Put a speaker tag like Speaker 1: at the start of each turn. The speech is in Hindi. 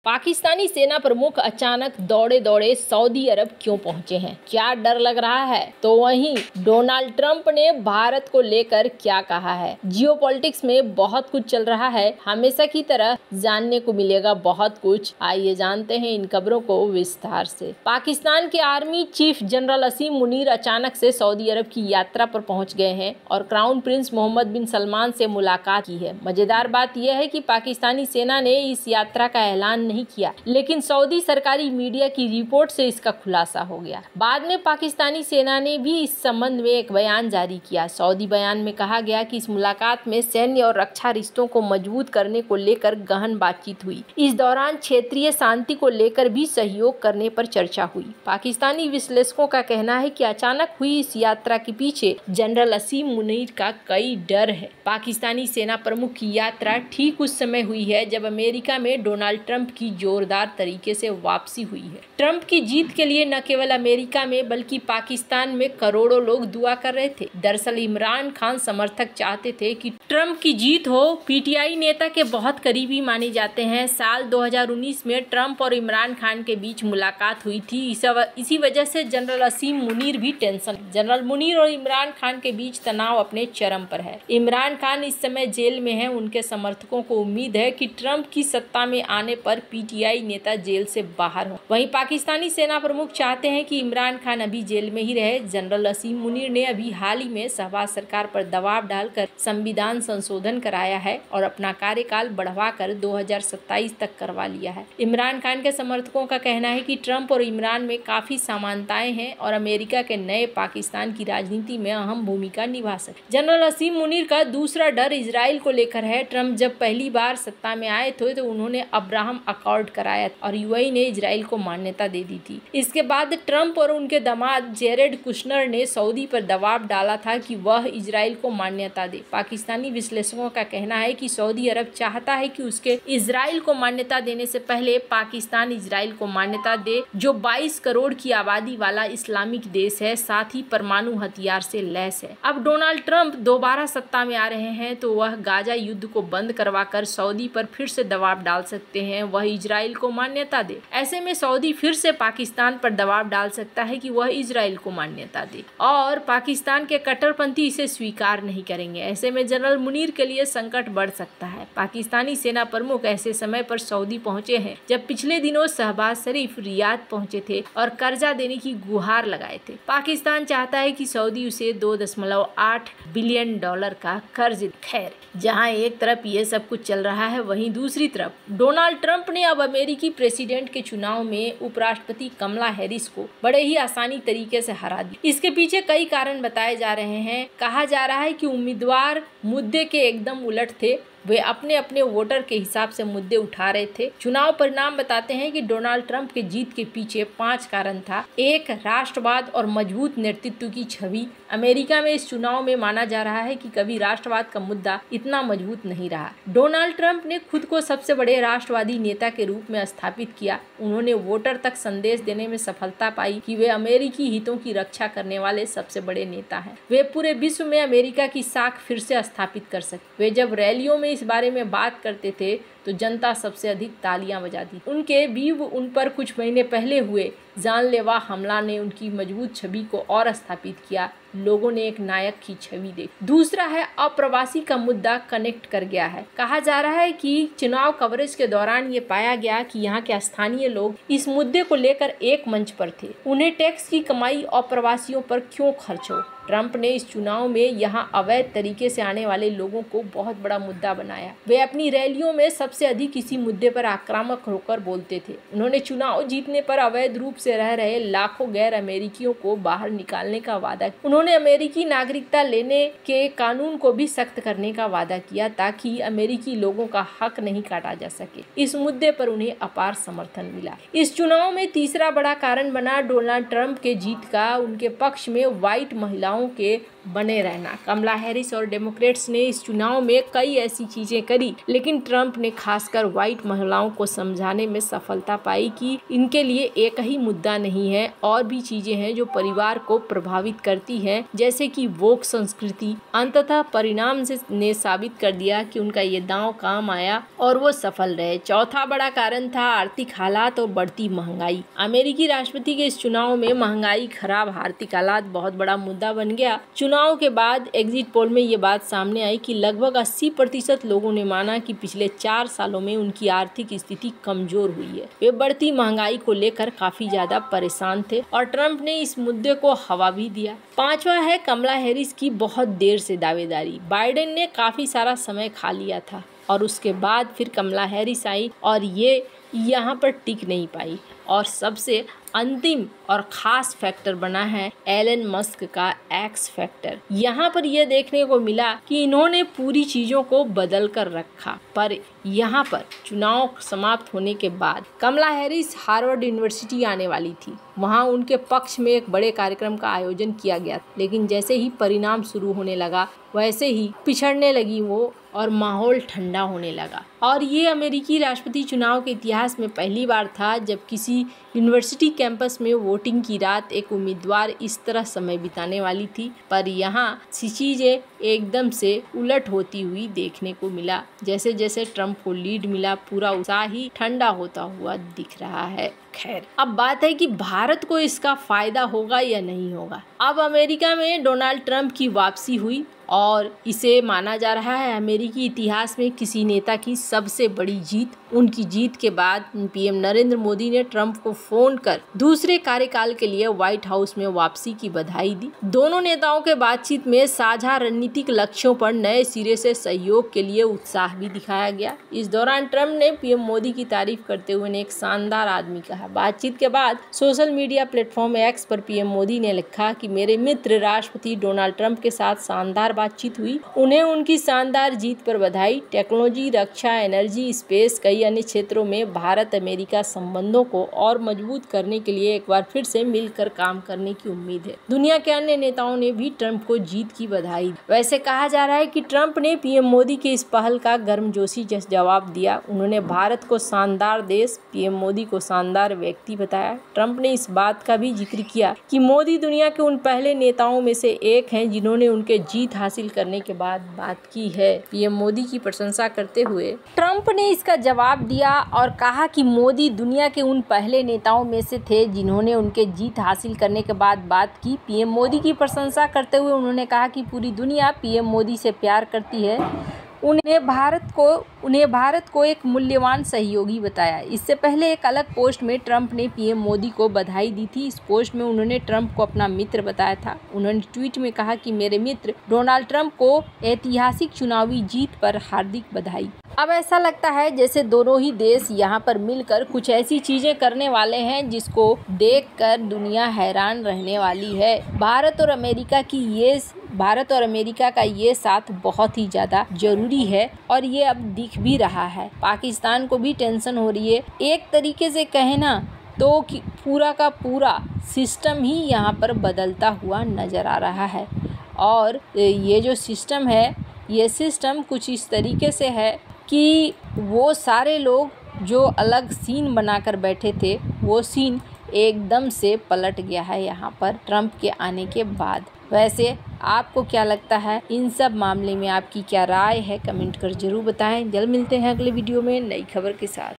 Speaker 1: पाकिस्तानी सेना प्रमुख अचानक दौड़े दौड़े सऊदी अरब क्यों पहुंचे हैं? क्या डर लग रहा है? तो वहीं डोनाल्ड ट्रंप ने भारत को लेकर क्या कहा है? जियोपॉलिटिक्स में बहुत कुछ चल रहा है, हमेशा की तरह जानने को मिलेगा बहुत कुछ। आइए जानते हैं इन खबरों को विस्तार से। पाकिस्तान के आर्मी चीफ जनरल असीम मुनीर अचानक से सऊदी अरब की यात्रा पर पहुंच गए हैं और क्राउन प्रिंस मोहम्मद बिन सलमान से मुलाकात की है। मजेदार बात यह है कि पाकिस्तानी सेना ने इस यात्रा का ऐलान नहीं किया, लेकिन सऊदी सरकारी मीडिया की रिपोर्ट से इसका खुलासा हो गया। बाद में पाकिस्तानी सेना ने भी इस संबंध में एक बयान जारी किया। सऊदी बयान में कहा गया कि इस मुलाकात में सैन्य और रक्षा रिश्तों को मजबूत करने को लेकर गहन बातचीत हुई। इस दौरान क्षेत्रीय शांति को लेकर भी सहयोग करने पर चर्चा हुई। पाकिस्तानी विश्लेषकों का कहना है कि अचानक हुई इस यात्रा के पीछे जनरल असीम मुनीर का कई डर है। पाकिस्तानी सेना प्रमुख की यात्रा ठीक उस समय हुई है जब अमेरिका में डोनाल्ड ट्रंप की जोरदार तरीके से वापसी हुई है। ट्रंप की जीत के लिए न केवल अमेरिका में बल्कि पाकिस्तान में करोड़ों लोग दुआ कर रहे थे। दरअसल इमरान खान समर्थक चाहते थे कि ट्रंप की जीत हो। पीटीआई नेता के बहुत करीबी माने जाते हैं। साल 2019 में ट्रंप और इमरान खान के बीच मुलाकात हुई थी। इसी वजह से जनरल असीम मुनीर भी टेंशन। जनरल मुनीर और इमरान खान के बीच तनाव अपने चरम पर है। इमरान खान इस समय जेल में हैं। उनके समर्थकों को उम्मीद है कि ट्रंप की सत्ता में आने पर पीटीआई नेता जेल से बाहर हो। वहीं पाकिस्तानी सेना प्रमुख चाहते हैं कि इमरान खान अभी जेल में ही रहे। जनरल असीम मुनीर ने अभी हाल ही में शहबाज सरकार पर दबाव डालकर संविधान संशोधन कराया है और अपना कार्यकाल बढ़वाकर 2027 तक करवा लिया है। इमरान खान के समर्थकों का कहना है कि ट्रंप और इमरान में काफी समानताएं हैं और अमेरिका के नए पाकिस्तान की राजनीति में अहम भूमिका निभा सकते। जनरल असीम मुनीर का दूसरा डर इजराइल को लेकर है। ट्रंप जब पहली बार सत्ता में आए थे तो उन्होंने अब्राहम अकॉर्ड कराया और यूएई ने इजराइल को मान्यता दे दी थी। इसके बाद ट्रंप और उनके दामाद जेरेड कुशनर ने सऊदी पर दबाव डाला था कि वह इजराइल को मान्यता दे। पाकिस्तानी विश्लेषकों का कहना है कि सऊदी अरब चाहता है कि उसके इजराइल को मान्यता देने से पहले पाकिस्तान इजराइल को मान्यता दे, जो 22 करोड़ की आबादी वाला इस्लामिक देश है, साथ ही परमाणु हथियार से लैस है। अब डोनाल्ड ट्रंप दोबारा सत्ता में आ रहे हैं तो वह गाजा युद्ध को बंद करवाकर सऊदी पर फिर से दबाव डाल सकते हैं, वह इजराइल को मान्यता दे। ऐसे में सऊदी फिर से पाकिस्तान पर दबाव डाल सकता है कि वह इजराइल को मान्यता दे और पाकिस्तान के कट्टरपंथी इसे स्वीकार नहीं करेंगे। ऐसे में जनरल मुनीर के लिए संकट बढ़ सकता है। पाकिस्तानी सेना प्रमुख ऐसे समय पर सऊदी पहुंचे हैं जब पिछले दिनों शहबाज शरीफ रियाद पहुंचे थे और कर्जा देने की गुहार लगाए थे। पाकिस्तान चाहता है कि सऊदी उसे $2.8 बिलियन का कर्ज। खैर, जहां एक तरफ ये सब कुछ चल रहा है, वहीं दूसरी तरफ डोनाल्ड ट्रंप ने अब अमेरिकी प्रेसिडेंट के चुनाव में उपराष्ट्रपति कमला हैरिस को बड़े ही आसानी तरीके से हरा दिया। इसके पीछे कई कारण बताए जा रहे हैं। कहा जा रहा है कि उम्मीदवार मुद्दे के एकदम उलट थे। वे अपने अपने वोटर के हिसाब से मुद्दे उठा रहे थे। चुनाव परिणाम बताते हैं कि डोनाल्ड ट्रंप के जीत के पीछे 5 कारण था। 1, राष्ट्रवाद और मजबूत नेतृत्व की छवि। अमेरिका में इस चुनाव में माना जा रहा है कि कभी राष्ट्रवाद का मुद्दा इतना मजबूत नहीं रहा। डोनाल्ड ट्रंप ने खुद को सबसे बड़े राष्ट्रवादी नेता के रूप में स्थापित किया। उन्होंने वोटर तक संदेश देने में सफलता पाई कि वे अमेरिकी हितों की रक्षा करने वाले सबसे बड़े नेता हैं। वे पूरे विश्व में अमेरिका की साख फिर से स्थापित कर सके। वे जब रैलियों में इस बारे में बात करते थे तो जनता सबसे अधिक तालियां बजाती। उनके बीव उन पर कुछ महीने पहले हुए जानलेवा हमला ने उनकी मजबूत छवि को और स्थापित किया। लोगों ने एक नायक की छवि देखी। दूसरा है अप्रवासी का मुद्दा कनेक्ट कर गया है। कहा जा रहा है कि चुनाव कवरेज के दौरान ये पाया गया कि यहाँ के स्थानीय लोग इस मुद्दे को लेकर एक मंच पर थे। उन्हें टैक्स की कमाई अप्रवासियों पर क्यों खर्च हो। ट्रंप ने इस चुनाव में यहाँ अवैध तरीके से आने वाले लोगों को बहुत बड़ा मुद्दा बनाया। वे अपनी रैलियों में सबसे अधिक इसी मुद्दे पर आक्रामक होकर बोलते थे। उन्होंने चुनाव जीतने पर अवैध रूप से रह रहे लाखों गैर अमेरिकियों को बाहर निकालने का वादा किया। उन्होंने अमेरिकी नागरिकता लेने के कानून को भी सख्त करने का वादा किया ताकि अमेरिकी लोगों का हक नहीं काटा जा सके। इस मुद्दे पर उन्हें अपार समर्थन मिला। इस चुनाव में तीसरा बड़ा कारण बना डोनाल्ड ट्रंप के जीत का। उनके पक्ष में व्हाइट महिलाओं के बने रहना। कमला हैरिस और डेमोक्रेट्स ने इस चुनाव में कई ऐसी चीजें करी, लेकिन ट्रंप ने खासकर व्हाइट महिलाओं को समझाने में सफलता पाई कि इनके लिए एक ही मुद्दा नहीं है, और भी चीजें हैं जो परिवार को प्रभावित करती हैं, जैसे कि वोक संस्कृति। अंततः परिणाम ने साबित कर दिया कि उनका ये दांव काम आया और वो सफल रहे। चौथा बड़ा कारण था आर्थिक हालात और बढ़ती महंगाई। अमेरिकी राष्ट्रपति के इस चुनाव में महंगाई, खराब आर्थिक हालात बहुत बड़ा मुद्दा बन गया। चुनाव के बाद एग्जिट पोल में ये बात सामने आई कि लगभग 80% लोगों ने माना कि पिछले 4 सालों में उनकी आर्थिक स्थिति कमजोर हुई है। वे बढ़ती महंगाई को लेकर काफी ज्यादा परेशान थे और ट्रंप ने इस मुद्दे को हवा भी दिया। पांचवा है कमला हैरिस की बहुत देर से दावेदारी। बाइडेन ने काफी सारा समय खा लिया था और उसके बाद फिर कमला हैरिस आई और ये यहाँ पर टिक नहीं पाई। और सबसे अंतिम और खास फैक्टर बना है एलन मस्क का एक्स फैक्टर। यहाँ पर यह देखने को मिला कि इन्होंने पूरी चीजों को बदल कर रखा। पर यहाँ पर चुनाव समाप्त होने के बाद कमला हैरिस हार्वर्ड यूनिवर्सिटी आने वाली थी। वहाँ उनके पक्ष में एक बड़े कार्यक्रम का आयोजन किया गया, लेकिन जैसे ही परिणाम शुरू होने लगा वैसे ही पिछड़ने लगी वो और माहौल ठंडा होने लगा। और ये अमेरिकी राष्ट्रपति चुनाव के इतिहास में पहली बार था जब किसी यूनिवर्सिटी कैंपस में वोटिंग की रात एक उम्मीदवार इस तरह समय बिताने वाली थी। पर यहाँ चीजें एकदम से उलट होती हुई देखने को मिला। जैसे जैसे ट्रंप को लीड मिला, पूरा उत्साह ही ठंडा होता हुआ दिख रहा है। खैर, अब बात है कि भारत को इसका फायदा होगा या नहीं होगा। अब अमेरिका में डोनाल्ड ट्रंप की वापसी हुई और इसे माना जा रहा है अमेरिकी इतिहास में किसी नेता की सबसे बड़ी जीत। उनकी जीत के बाद पीएम नरेंद्र मोदी ने ट्रंप को फोन कर दूसरे कार्यकाल के लिए व्हाइट हाउस में वापसी की बधाई दी। दोनों नेताओं के बातचीत में साझा रणनीतिक लक्ष्यों पर नए सिरे से सहयोग के लिए उत्साह भी दिखाया गया। इस दौरान ट्रंप ने पीएम मोदी की तारीफ करते हुए एक शानदार आदमी कहा। बातचीत के बाद सोशल मीडिया प्लेटफॉर्म एक्स पर पीएम मोदी ने लिखा कि मेरे मित्र राष्ट्रपति डोनाल्ड ट्रंप के साथ शानदार बातचीत हुई। उन्हें उनकी शानदार जीत पर बधाई। टेक्नोलॉजी, रक्षा, एनर्जी, स्पेस, कई अन्य क्षेत्रों में भारत अमेरिका संबंधों को और मजबूत करने के लिए एक बार फिर से मिलकर काम करने की उम्मीद है। दुनिया के अन्य नेताओं ने भी ट्रंप को जीत की बधाई। वैसे कहा जा रहा है कि ट्रंप ने पीएम मोदी के इस पहल का गर्मजोशी जैसा जवाब दिया। उन्होंने भारत को शानदार देश, पीएम मोदी को शानदार व्यक्ति बताया। ट्रंप ने इस बात का भी जिक्र किया कि मोदी दुनिया के उन पहले नेताओं में से एक हैं जिन्होंने उनके जीत हासिल करने के बाद बात की है। पीएम मोदी की प्रशंसा करते हुए ट्रंप ने इसका जवाब दिया और कहा कि मोदी दुनिया के उन पहले नेताओं में से थे जिन्होंने उनके जीत हासिल करने के बाद बात की। पीएम मोदी की प्रशंसा करते हुए उन्होंने कहा कि पूरी दुनिया पीएम मोदी से प्यार करती है। उन्हें भारत को एक मूल्यवान सहयोगी बताया। इससे पहले एक अलग पोस्ट में ट्रंप ने पीएम मोदी को बधाई दी थी। इस पोस्ट में उन्होंने ट्रंप को अपना मित्र बताया था। उन्होंने ट्वीट में कहा कि मेरे मित्र डोनाल्ड ट्रंप को ऐतिहासिक चुनावी जीत पर हार्दिक बधाई। अब ऐसा लगता है जैसे दोनों ही देश यहाँ पर मिलकर कुछ ऐसी चीजें करने वाले हैं जिसको देखकर दुनिया हैरान रहने वाली है। भारत और अमेरिका का ये साथ बहुत ही ज़्यादा जरूरी है और ये अब दिख भी रहा है। पाकिस्तान को भी टेंशन हो रही है। एक तरीके से कहे ना तो कि पूरा का पूरा सिस्टम ही यहाँ पर बदलता हुआ नज़र आ रहा है। और ये जो सिस्टम है, ये सिस्टम कुछ इस तरीके से है कि वो सारे लोग जो अलग सीन बनाकर बैठे थे, वो सीन एकदम से पलट गया है यहाँ पर ट्रंप के आने के बाद। वैसे आपको क्या लगता है, इन सब मामले में आपकी क्या राय है, कमेंट कर जरूर बताएं। जल्द मिलते हैं अगले वीडियो में नई खबर के साथ।